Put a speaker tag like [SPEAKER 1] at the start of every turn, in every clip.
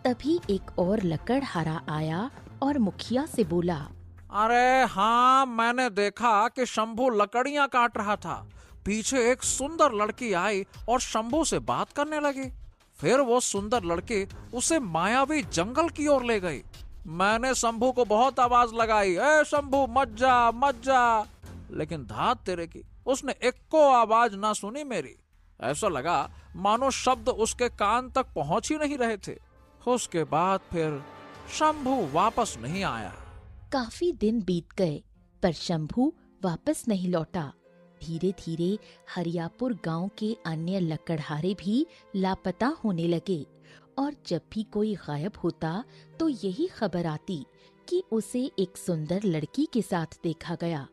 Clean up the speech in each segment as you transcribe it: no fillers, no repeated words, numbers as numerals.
[SPEAKER 1] तभी एक और लकड़हारा आया और मुखिया से बोला,
[SPEAKER 2] अरे हाँ, मैंने देखा कि शंभू लकड़ियां काट रहा था। पीछे एक सुंदर लड़की आई और शंभू से बात करने लगी। फिर वो सुंदर लड़की उसे मायावी जंगल की ओर ले गई। मैंने शंभू को बहुत आवाज लगाई, ए शंभू मत जा मत जा, लेकिन धात तेरे की उसने एक्को आवाज ना सुनी मेरी। ऐसा लगा मानो शब्द उसके कान तक पहुंच ही नहीं रहे थे। उसके बाद फिर शंभू वापस नहीं आया।
[SPEAKER 1] काफी दिन बीत गए पर शंभू वापस नहीं लौटा। धीरे धीरे हरियापुर गांव के अन्य लकड़हारे भी लापता होने लगे और जब भी कोई गायब होता तो यही खबर आती कि उसे एक सुंदर लड़की के साथ देखा गया,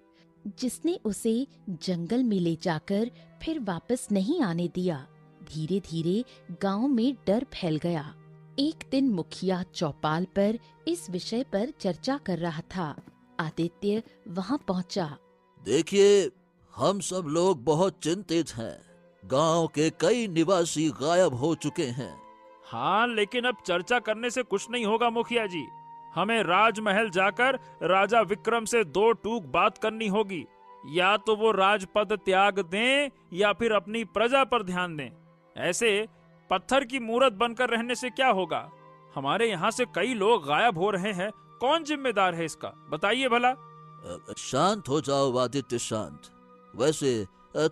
[SPEAKER 1] जिसने उसे जंगल में ले जाकर फिर वापस नहीं आने दिया। धीरे धीरे गांव में डर फैल गया। एक दिन मुखिया चौपाल पर इस विषय पर चर्चा कर रहा था। आदित्य वहां पहुंचा।
[SPEAKER 3] देखिए, हम सब लोग बहुत चिंतित हैं। गांव के कई निवासी गायब हो चुके हैं।
[SPEAKER 4] हाँ, लेकिन अब चर्चा करने से कुछ नहीं होगा मुखिया जी। हमें राजमहल जाकर राजा विक्रम से दो टूक बात करनी होगी। या तो वो राजपद त्याग दें या फिर अपनी प्रजा पर ध्यान दें। ऐसे पत्थर की मूरत बनकर रहने से क्या होगा? हमारे यहाँ से कई लोग गायब हो रहे हैं। कौन जिम्मेदार है इसका, बताइए भला।
[SPEAKER 3] शांत हो जाओ आदित्य, शांत। वैसे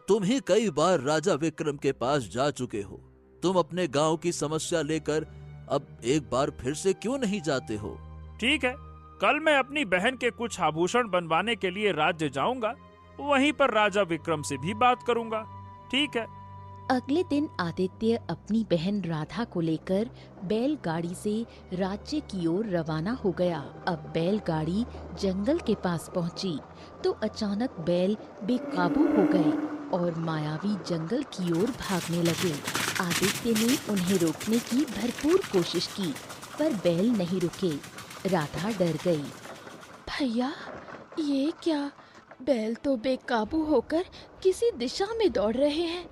[SPEAKER 3] तुम ही कई बार राजा विक्रम के पास जा चुके हो। तुम अपने गांव की समस्या लेकर अब एक बार फिर से क्यों नहीं जाते हो?
[SPEAKER 4] ठीक है, कल मैं अपनी बहन के कुछ आभूषण बनवाने के लिए राज्य जाऊंगा। वहीं पर राजा विक्रम से भी बात करूंगा। ठीक है।
[SPEAKER 1] अगले दिन आदित्य अपनी बहन राधा को लेकर बैलगाड़ी से राज्य की ओर रवाना हो गया। अब बैलगाड़ी जंगल के पास पहुंची तो अचानक बैल बेकाबू हो गए और मायावी जंगल की ओर भागने लगे। आदित्य ने उन्हें रोकने की भरपूर कोशिश की पर बैल नहीं रुके। राधा डर गई।
[SPEAKER 5] भैया, ये क्या? बैल तो बेकाबू होकर किसी दिशा में दौड़ रहे हैं।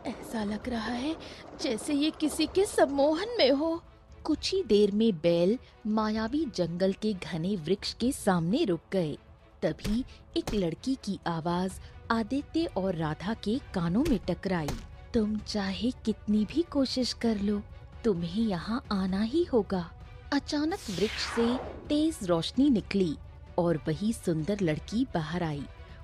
[SPEAKER 5] ऐसा लग रहा है जैसे ये किसी के सम्मोहन में हो।
[SPEAKER 1] कुछ ही देर में बैल मायावी जंगल के घने वृक्ष के सामने रुक गए। तभी एक लड़की की आवाज आदित्य और राधा के कानों में टकराई। तुम चाहे कितनी भी कोशिश कर लो, तुम्हें यहाँ आना ही होगा। अचानक वृक्ष से तेज रोशनी निकली और वही सुंदर लड़की बाहर आई।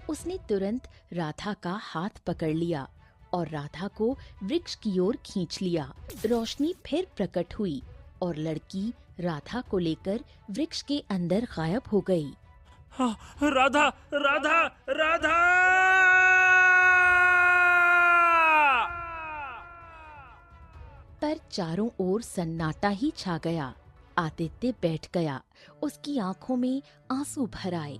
[SPEAKER 1] उसने तुरंत राधा का हाथ पकड़ लिया और राधा को वृक्ष की ओर खींच लिया। रोशनी फिर प्रकट हुई और लड़की राधा को लेकर वृक्ष के अंदर गायब हो गई।
[SPEAKER 4] हाँ, राधा राधा राधा!
[SPEAKER 1] पर चारों ओर सन्नाटा ही छा गया। आदित्य बैठ गया। उसकी आंखों में आंसू भर आए।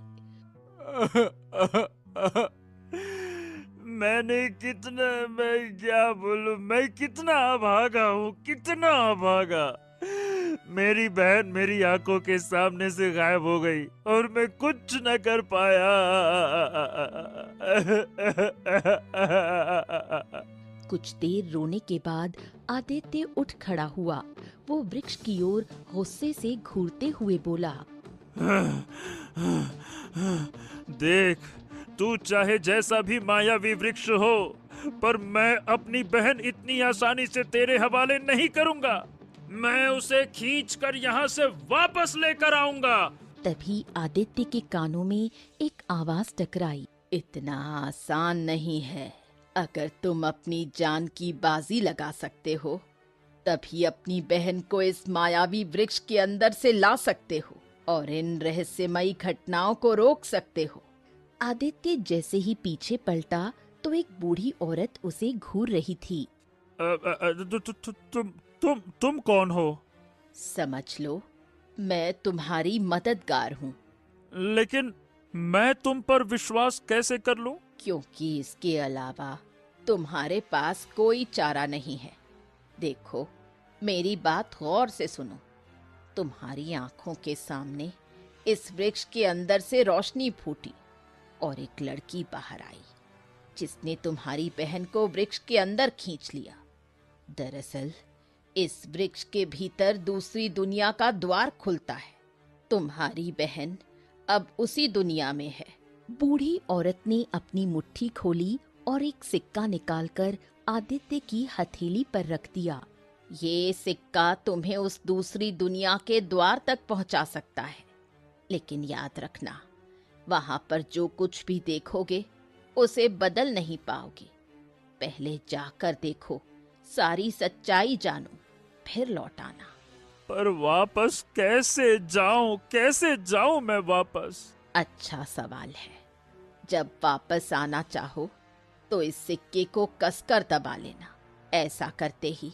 [SPEAKER 4] मैं क्या बोलूं, मैं कितना भागा हूँ, कितना भागा। मेरी बहन मेरी आंखों के सामने से गायब हो गई और मैं कुछ न कर पाया।
[SPEAKER 1] कुछ देर रोने के बाद आदित्य उठ खड़ा हुआ। वो वृक्ष की ओर गुस्से से घूरते हुए बोला,
[SPEAKER 4] देख, तू चाहे जैसा भी मायावी वृक्ष हो, पर मैं अपनी बहन इतनी आसानी से तेरे हवाले नहीं करूंगा। मैं उसे खींचकर यहाँ से वापस लेकर आऊंगा।
[SPEAKER 1] तभी आदित्य के कानों में एक आवाज टकराई।
[SPEAKER 5] इतना आसान नहीं है। अगर तुम अपनी जान की बाजी लगा सकते हो, तभी अपनी बहन को इस मायावी वृक्ष के अंदर से ला सकते हो और इन रहस्यमयी घटनाओं को रोक सकते हो।
[SPEAKER 1] आदित्य जैसे ही पीछे पलटा तो एक बूढ़ी औरत उसे घूर रही थी।
[SPEAKER 4] तुम कौन हो?
[SPEAKER 5] समझ लो, मैं तुम्हारी मददगार हूँ।
[SPEAKER 4] लेकिन मैं तुम पर विश्वास कैसे कर लूं?
[SPEAKER 5] क्योंकि इसके अलावा तुम्हारे पास कोई चारा नहीं है। देखो, मेरी बात गौर से सुनो। तुम्हारी आंखों के सामने इस वृक्ष के अंदर से रोशनी फूटी और एक लड़की बाहर आई, जिसने तुम्हारी बहन को वृक्ष के अंदर खींच लिया। दरअसल इस वृक्ष के भीतर दूसरी दुनिया का द्वार खुलता है। तुम्हारी बहन अब उसी दुनिया में है।
[SPEAKER 1] बूढ़ी औरत ने अपनी मुट्ठी खोली और एक सिक्का निकालकर आदित्य की हथेली पर रख दिया।
[SPEAKER 5] ये सिक्का तुम्हें उस दूसरी दुनिया के द्वार तक पहुंचा सकता है, लेकिन याद रखना, वहां पर जो कुछ भी देखोगे उसे बदल नहीं पाओगे। पहले जाकर देखो, सारी सच्चाई जानो, फिर लौट आना।
[SPEAKER 4] पर वापस कैसे जाऊं मैं वापस?
[SPEAKER 5] अच्छा सवाल है। जब वापस आना चाहो तो इस सिक्के को कसकर दबा लेना। ऐसा करते ही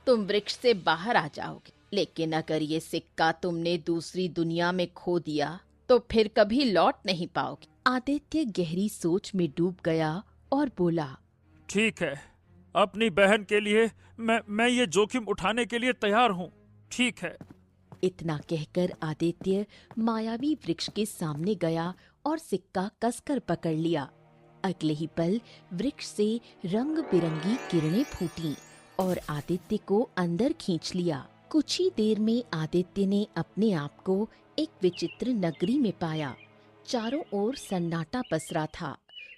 [SPEAKER 5] तुम वृक्ष से बाहर आ जाओगे। लेकिन अगर ये सिक्का तुमने दूसरी दुनिया में खो दिया तो फिर कभी लौट नहीं पाओगे।
[SPEAKER 1] आदित्य गहरी सोच में डूब गया और बोला,
[SPEAKER 4] ठीक है, अपनी बहन के लिए मैं ये जोखिम उठाने के लिए तैयार हूँ। ठीक है।
[SPEAKER 1] इतना कहकर आदित्य मायावी वृक्ष के सामने गया और सिक्का कसकर पकड़ लिया। अगले ही पल वृक्ष से रंग बिरंगी किरणें फूटीं और आदित्य को अंदर खींच लिया। कुछ ही देर में आदित्य ने अपने आप को एक विचित्र नगरी में पाया। चारों ओर सन्नाटा पसरा था।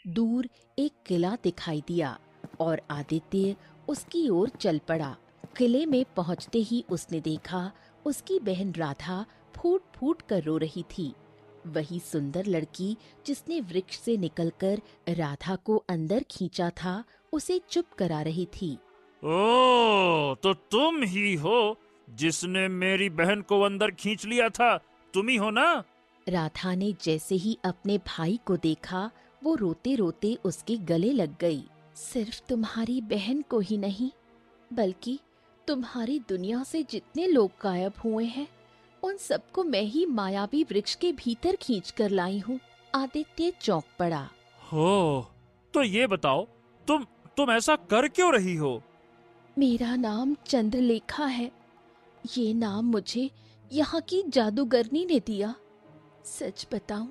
[SPEAKER 1] दूर एक किला दिखाई दिया और आदित्य उसकी ओर चल पड़ा। किले में पहुंचते ही उसने देखा उसकी बहन राधा फूट फूट कर रो रही थी। वही सुंदर लड़की जिसने वृक्ष से निकलकर राधा को अंदर खींचा था, उसे चुप करा रही थी।
[SPEAKER 4] ओ, तो तुम ही हो जिसने मेरी बहन को अंदर खींच लिया था। तुम ही हो ना?
[SPEAKER 1] राधा ने जैसे ही अपने भाई को देखा, वो रोते रोते उसके गले लग गई। सिर्फ तुम्हारी बहन को ही नहीं, बल्कि तुम्हारी दुनिया से जितने लोग गायब हुए हैं, उन सबको मैं ही मायावी वृक्ष के भीतर खींच कर लाई हूँ। आदित्य चौंक पड़ा।
[SPEAKER 4] हो, तो ये बताओ, तुम ऐसा कर क्यों रही हो?
[SPEAKER 1] मेरा नाम चंद्रलेखा है। ये नाम मुझे यहाँ की जादूगरनी ने दिया। सच बताऊं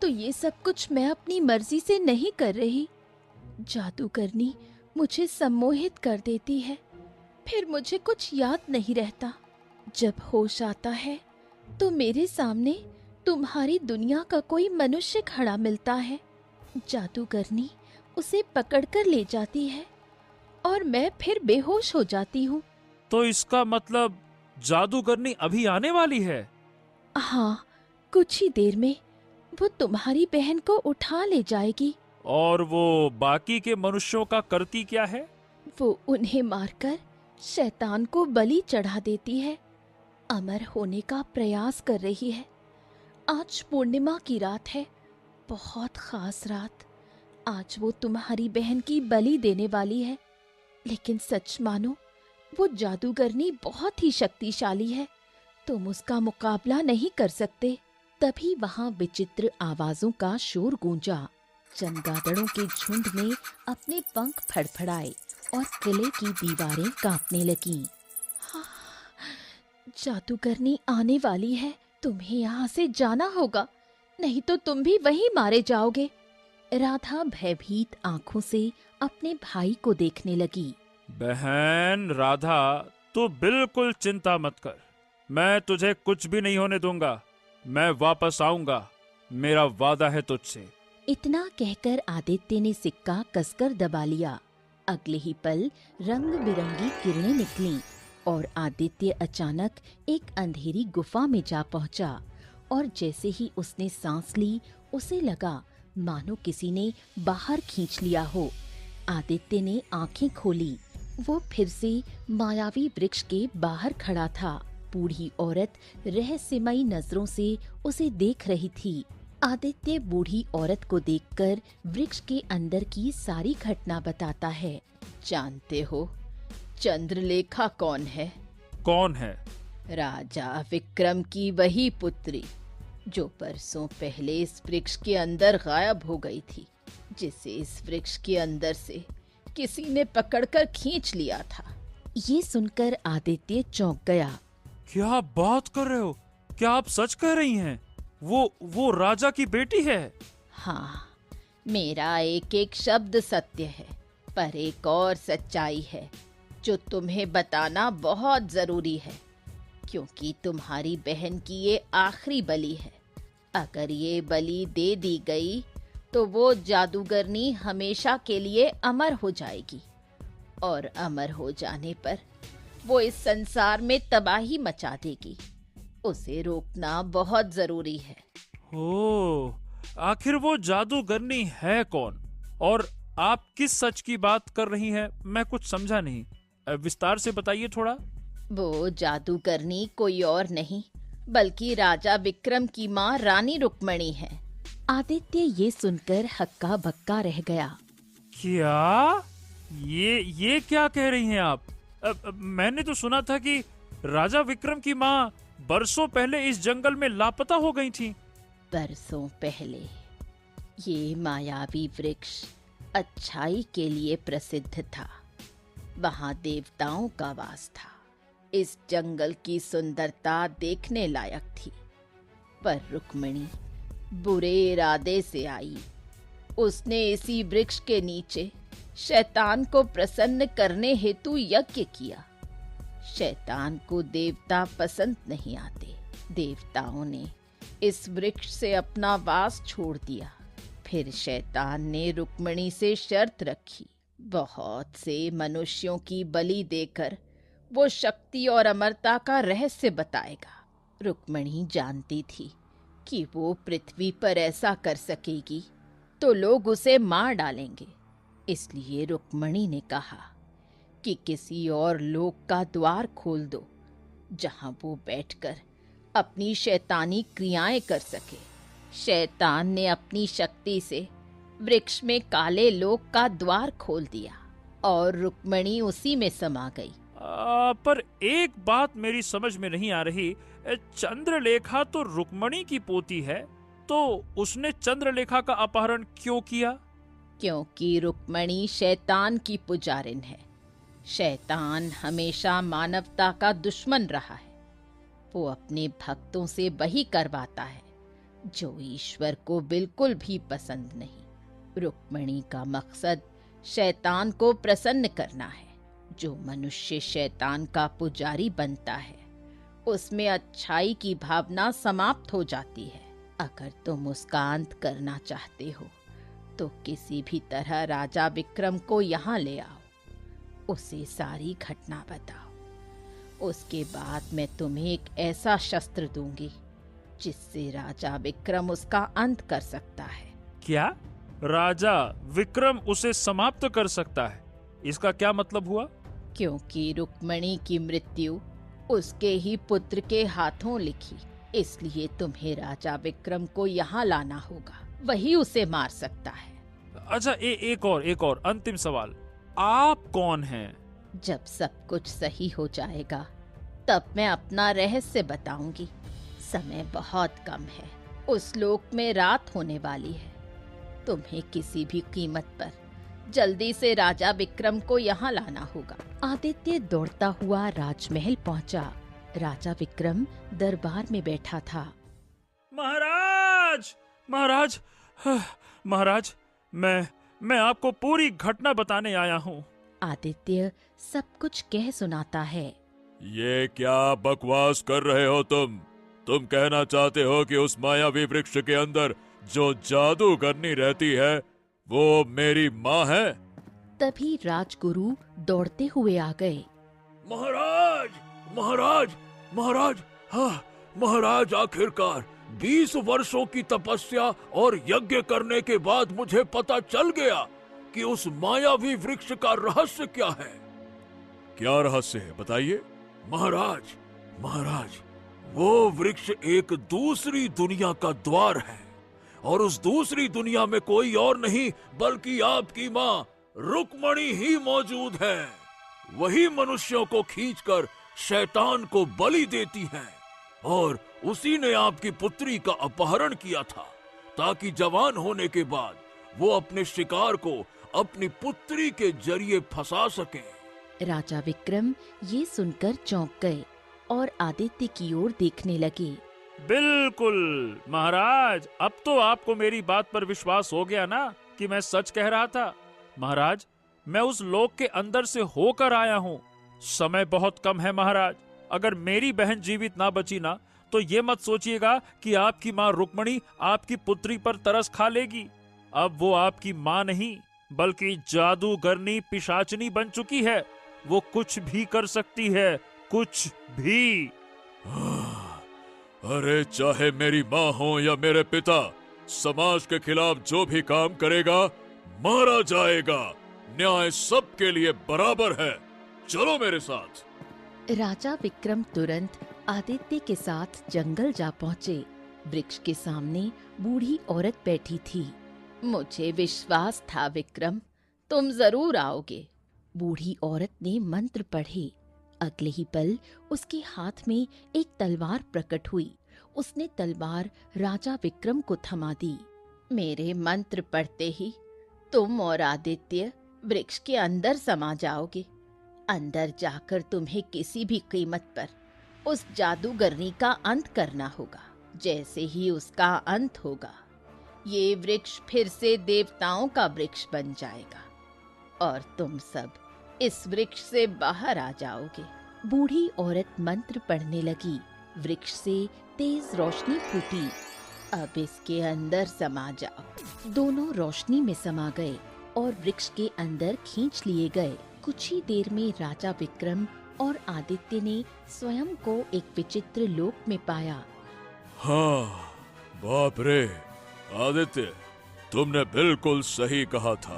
[SPEAKER 1] तो ये सब कुछ मैं अपनी मर्जी से नहीं कर रही। जादूगरनी मुझे सम्मोहित कर देती है, फिर मुझे कुछ याद नहीं रहता। जब होश आता है तो मेरे सामने तुम्हारी दुनिया का कोई मनुष्य खड़ा मिलता है। जादूगरनी उसे पकड़कर ले जाती है और मैं फिर बेहोश हो जाती हूँ।
[SPEAKER 4] तो इसका मतलब जादूगरनी अभी आने वाली है?
[SPEAKER 1] हाँ, कुछ ही देर में वो तुम्हारी बहन को उठा ले जाएगी।
[SPEAKER 4] और वो बाकी के मनुष्यों का करती क्या है?
[SPEAKER 1] वो उन्हें मारकर शैतान को बलि चढ़ा देती है। अमर होने का प्रयास कर रही है। आज पूर्णिमा की रात है, बहुत खास रात। आज वो तुम्हारी बहन की बलि देने वाली है। लेकिन सच मानो, वो जादूगरनी बहुत ही शक्तिशाली है। तुम उसका मुकाबला नहीं कर सकते। तभी वहां विचित्र आवाजों का शोर गूंजा। चमगादड़ों के झुंड ने अपने पंख फड़फड़ाए और किले की दीवारें कांपने लगीं। हाँ, जादूगरनी आने वाली है। तुम्हें यहाँ से जाना होगा, नहीं तो तुम भी वहीं मारे जाओगे। राधा भयभीत आंखों से अपने भाई को देखने लगी।
[SPEAKER 4] बहन राधा, तू बिल्कुल चिंता मत कर। मैं तुझे कुछ भी नहीं होने दूंगा। मैं वापस आऊंगा, मेरा वादा है तुझसे।
[SPEAKER 1] इतना कहकर आदित्य ने सिक्का कसकर दबा लिया। अगले ही पल रंग बिरंगी किरणें निकलीं और आदित्य अचानक एक अंधेरी गुफा में जा पहुंचा। और जैसे ही उसने सांस ली, उसे लगा मानो किसी ने बाहर खींच लिया हो। आदित्य ने आंखें खोली। वो फिर से मायावी वृक्ष के बाहर खड़ा था। बूढ़ी औरत रहस्यमयी नजरों से उसे देख रही थी। आदित्य बूढ़ी औरत को देखकर वृक्ष के अंदर की सारी घटना बताता है।
[SPEAKER 5] जानते हो चंद्रलेखा कौन है?
[SPEAKER 4] कौन है?
[SPEAKER 5] राजा विक्रम की वही पुत्री जो परसों पहले इस वृक्ष के अंदर गायब हो गई थी, जिसे इस वृक्ष के अंदर से किसी ने पकड़कर खींच लिया था।
[SPEAKER 1] ये सुनकर आदित्य चौंक गया।
[SPEAKER 4] क्या बात कर रहे हो? क्या आप सच कह रही हैं? वो राजा की बेटी है?
[SPEAKER 5] हाँ, मेरा एक एक शब्द सत्य है, पर एक और सच्चाई है। जो तुम्हें बताना बहुत जरूरी है, क्योंकि तुम्हारी बहन की ये आखिरी बलि है। अगर ये बलि दे दी गई तो वो जादूगरनी हमेशा के लिए अमर हो जाएगी, और अमर हो जाने पर वो इस संसार में तबाही मचा देगी। उसे रोकना बहुत जरूरी है।
[SPEAKER 4] ओ, आखिर वो जादूगरनी है कौन, और आप किस सच की बात कर रही हैं? मैं कुछ समझा नहीं, विस्तार से बताइए थोड़ा।
[SPEAKER 5] वो जादूगरनी कोई और नहीं बल्कि राजा विक्रम की माँ रानी रुक्मणी है।
[SPEAKER 1] आदित्य ये सुनकर हक्का बक्का रह गया।
[SPEAKER 4] क्या? ये क्या कह रही हैं आप? मैंने तो सुना था कि राजा विक्रम की माँ बरसों पहले इस जंगल में लापता हो गई थी।
[SPEAKER 5] बरसों पहले ये मायावी वृक्ष अच्छाई के लिए प्रसिद्ध था। वहां देवताओं का वास था। इस जंगल की सुंदरता देखने लायक थी, पर रुक्मिणी बुरे इरादे से आई। उसने इसी वृक्ष के नीचे शैतान को प्रसन्न करने हेतु यज्ञ किया। शैतान को देवता पसंद नहीं आते। देवताओं ने इस वृक्ष से अपना वास छोड़ दिया। फिर शैतान ने रुक्मिणी से शर्त रखी, बहुत से मनुष्यों की बलि देकर वो शक्ति और अमरता का रहस्य बताएगा। रुक्मिणी जानती थी कि वो पृथ्वी पर ऐसा कर सकेगी तो लोग उसे मार डालेंगे। इसलिए रुक्मिणी ने कहा कि किसी और लोक का द्वार खोल दो, जहां वो बैठकर अपनी शैतानी क्रियाएं कर सके। शैतान ने अपनी शक्ति से वृक्ष में काले लोक का द्वार खोल दिया और रुक्मिणी उसी में समा गई।
[SPEAKER 4] पर एक बात मेरी समझ में नहीं आ रही। चंद्रलेखा तो रुक्मिणी की पोती है, तो उसने चंद्रलेखा का अपहरण क्यों किया?
[SPEAKER 5] क्योंकि रुक्मिणी शैतान की पुजारिन है। शैतान हमेशा मानवता का दुश्मन रहा है। वो अपने भक्तों से वही करवाता है जो ईश्वर को बिल्कुल भी पसंद नहीं। रुक्मिणी का मकसद शैतान को प्रसन्न करना है। जो मनुष्य शैतान का पुजारी बनता है, उसमें अच्छाई की भावना समाप्त हो जाती है। अगर तुम उसका अंत करना चाहते हो तो किसी भी तरह राजा विक्रम को यहाँ ले आओ, उसे सारी घटना बताओ। उसके बाद मैं तुम्हें एक ऐसा शस्त्र दूंगी जिससे राजा विक्रम उसका अंत कर सकता है।
[SPEAKER 4] क्या? राजा विक्रम उसे समाप्त कर सकता है? इसका क्या मतलब हुआ?
[SPEAKER 5] क्योंकि रुक्मिणी की मृत्यु उसके ही पुत्र के हाथों लिखी, इसलिए तुम्हें राजा विक्रम को यहाँ लाना होगा। वही उसे मार सकता है।
[SPEAKER 4] अच्छा, एक और अंतिम सवाल। आप कौन हैं?
[SPEAKER 5] जब सब कुछ सही हो जाएगा तब मैं अपना रहस्य बताऊंगी। समय बहुत कम है। उस लोक में रात होने वाली है। तुम्हें किसी भी कीमत पर जल्दी से राजा विक्रम को यहाँ लाना होगा।
[SPEAKER 1] आदित्य दौड़ता हुआ राजमहल पहुंचा। राजा विक्रम दरबार में बैठा था।
[SPEAKER 4] महाराज, महाराज, महाराज, मैं आपको पूरी घटना बताने आया हूँ।
[SPEAKER 1] आदित्य सब कुछ कह सुनाता है।
[SPEAKER 3] ये क्या बकवास कर रहे हो तुम? तुम कहना चाहते हो कि उस मायावी वृक्ष के अंदर जो जादूगरनी रहती है वो मेरी माँ है?
[SPEAKER 1] तभी राजगुरु दौड़ते हुए आ गए।
[SPEAKER 3] महाराज, महाराज, महाराज, हाँ महाराज, आखिरकार 20 वर्षों की तपस्या और यज्ञ करने के बाद मुझे पता चल गया कि उस मायावी वृक्ष का रहस्य क्या है। क्या रहस्य है, बताइए। महाराज, महाराज, वो वृक्ष एक दूसरी दुनिया का द्वार है, और उस दूसरी दुनिया में कोई और नहीं बल्कि आपकी माँ रुक्मिणी ही मौजूद है। वही मनुष्यों को खींचकर शैतान को बलि देती है, और उसी ने आपकी पुत्री का अपहरण किया था ताकि जवान होने के बाद वो अपने शिकार को अपनी पुत्री के जरिए फंसा सके।
[SPEAKER 1] राजा विक्रम ये सुनकर चौंक गए और आदित्य की ओर देखने लगे।
[SPEAKER 4] बिल्कुल महाराज, अब तो आपको मेरी बात पर विश्वास हो गया ना कि मैं सच कह रहा था। महाराज, मैं उस लोक के अंदर से होकर आया हूँ समय बहुत कम है महाराज। अगर मेरी बहन जीवित ना बची ना, तो ये मत सोचिएगा कि आपकी माँ रुक्मणी आपकी पुत्री पर तरस खा लेगी। अब वो आपकी माँ नहीं, बल्कि जादूगरनी पिशाचनी बन चुकी है। वो कुछ भी कर सकती है, कुछ भी।
[SPEAKER 6] अरे चाहे मेरी माँ हो या मेरे पिता, समाज के खिलाफ जो भी काम करेगा मारा जाएगा। न्याय सबके लिए बराबर है। चलो मेरे साथ।
[SPEAKER 1] राजा विक्रम तुरंत आदित्य के साथ जंगल जा पहुंचे। वृक्ष के सामने बूढ़ी औरत बैठी थी।
[SPEAKER 5] मुझे विश्वास था विक्रम, तुम जरूर आओगे।
[SPEAKER 1] बूढ़ी औरत ने मंत्र पढ़े। अगले ही पल उसके हाथ में एक तलवार प्रकट हुई। उसने तलवार राजा विक्रम को थमा दी।
[SPEAKER 5] मेरे मंत्र पढ़ते ही तुम और आदित्य वृक्ष के अंदर समा जाओगे। अंदर जाकर तुम्हें किसी भी कीमत पर उस जादूगरनी का अंत करना होगा। जैसे ही उसका अंत होगा, ये वृक्ष फिर से देवताओं का वृक्ष बन जाएगा और तुम सब इस वृक्ष से बाहर आ जाओगे।
[SPEAKER 1] बूढ़ी औरत मंत्र पढ़ने लगी। वृक्ष से तेज रोशनी फूटी।
[SPEAKER 5] अब इसके अंदर समा जाओ।
[SPEAKER 1] दोनों रोशनी में समा गए और वृक्ष के अंदर खींच लिए गए। कुछ ही देर में राजा विक्रम और आदित्य ने स्वयं को एक विचित्र लोक में पाया।
[SPEAKER 6] हाँ, बाप रे आदित्य, तुमने बिल्कुल सही कहा था।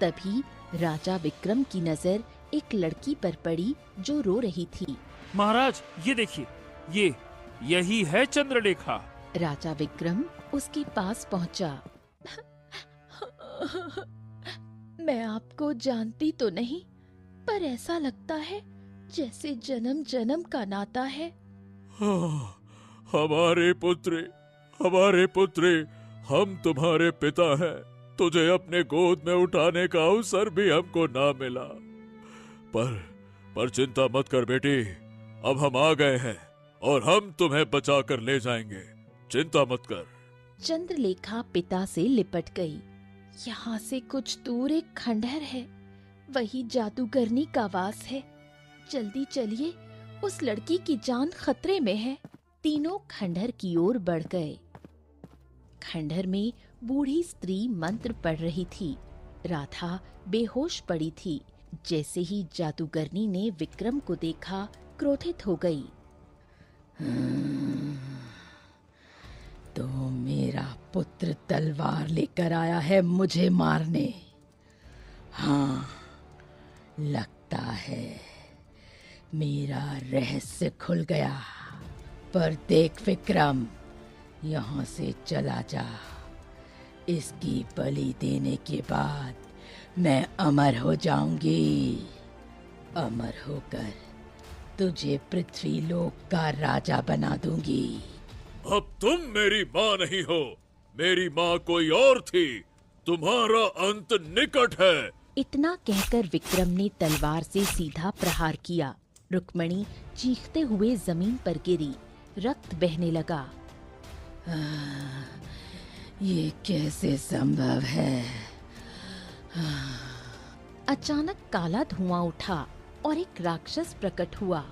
[SPEAKER 1] तभी राजा विक्रम की नजर एक लड़की पर पड़ी जो रो रही थी।
[SPEAKER 4] महाराज ये देखिए, यही है चंद्रलेखा।
[SPEAKER 1] राजा विक्रम उसके पास पहुंचा। मैं आपको जानती तो नहीं, पर ऐसा लगता है जैसे जन्म जन्म का नाता है।
[SPEAKER 6] हाँ, हमारे पुत्री, हम तुम्हारे पिता हैं। तुझे अपने गोद में उठाने का अवसर भी हमको ना मिला। पर चिंता मत कर बेटी, अब हम आ गए हैं और हम तुम्हें बचा कर ले जाएंगे। चिंता मत कर।
[SPEAKER 1] चंद्रलेखा पिता से लिपट गई। यहाँ से कुछ दूर एक खंडहर है, वही जादूगरनी का वास है। जल्दी चलिए, उस लड़की की जान खतरे में है। तीनों खंडहर की ओर बढ़ गए। खंडहर में बूढ़ी स्त्री मंत्र पढ़ रही थी। राधा बेहोश पड़ी थी। जैसे ही जादूगरनी ने विक्रम को देखा, क्रोधित हो गई।
[SPEAKER 5] तो मेरा पुत्र तलवार लेकर आया है मुझे मारने। हाँ, लगता है मेरा रहस्य खुल गया। पर देख विक्रम, यहाँ से चला जा। इसकी बलि देने के बाद मैं अमर हो जाऊंगी। अमर होकर तुझे पृथ्वी लोक का राजा बना दूंगी।
[SPEAKER 6] अब तुम मेरी माँ नहीं हो, मेरी माँ कोई और थी। तुम्हारा अंत निकट है।
[SPEAKER 1] इतना कहकर विक्रम ने तलवार से सीधा प्रहार किया। रुक्मणी चीखते हुए जमीन पर गिरी। रक्त बहने लगा।
[SPEAKER 5] ये कैसे संभव है?
[SPEAKER 1] अचानक काला धुआं उठा और एक राक्षस प्रकट हुआ।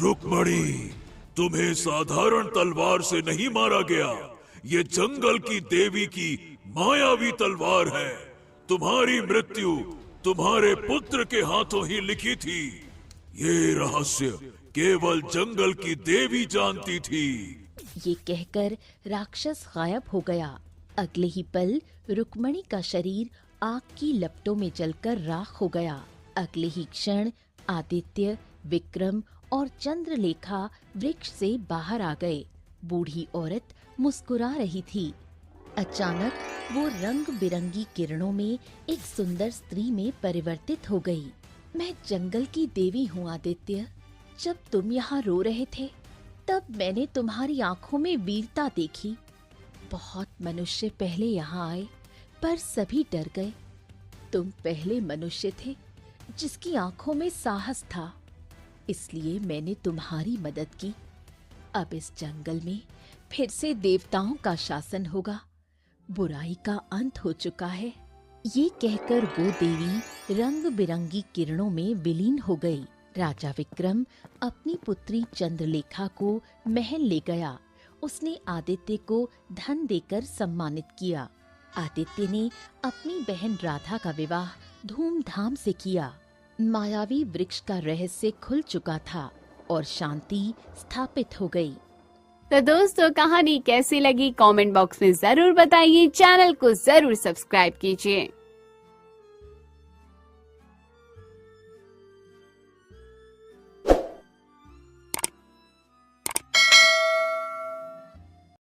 [SPEAKER 6] रुक्मणी, तुम्हें साधारण तलवार से नहीं मारा गया। ये जंगल की देवी की मायावी तलवार है। तुम्हारी मृत्यु तुम्हारे पुत्र के हाथों ही लिखी थी। ये रहस्य केवल जंगल की देवी जानती थी।
[SPEAKER 1] ये कहकर राक्षस गायब हो गया। अगले ही पल रुक्मणी का शरीर आग की लपटों में जलकर राख हो गया। अगले ही क्षण आदित्य, विक्रम और चंद्रलेखा वृक्ष से बाहर आ गए। बूढ़ी औरत मुस्कुरा रही थी। अचानक वो रंग बिरंगी किरणों में एक सुंदर स्त्री में परिवर्तित हो गई। मैं जंगल की देवी हूँ आदित्य। जब तुम यहाँ रो रहे थे, तब मैंने तुम्हारी आंखों में वीरता देखी। बहुत मनुष्य पहले यहाँ आए, पर सभी डर गए। तुम पहले मनुष्य थे जिसकी आंखों में साहस था, इसलिए मैंने तुम्हारी मदद की। अब इस जंगल में फिर से देवताओं का शासन होगा। बुराई का अंत हो चुका है। ये कहकर वो देवी रंग बिरंगी किरणों में विलीन हो गई। राजा विक्रम अपनी पुत्री चंद्रलेखा को महल ले गया। उसने आदित्य को धन देकर सम्मानित किया। आदित्य ने अपनी बहन राधा का विवाह धूमधाम से किया। मायावी वृक्ष का रहस्य खुल चुका था और शांति स्थापित हो गई।
[SPEAKER 7] तो दोस्तों, कहानी कैसी लगी कमेंट बॉक्स में जरूर बताइए। चैनल को जरूर सब्सक्राइब कीजिए।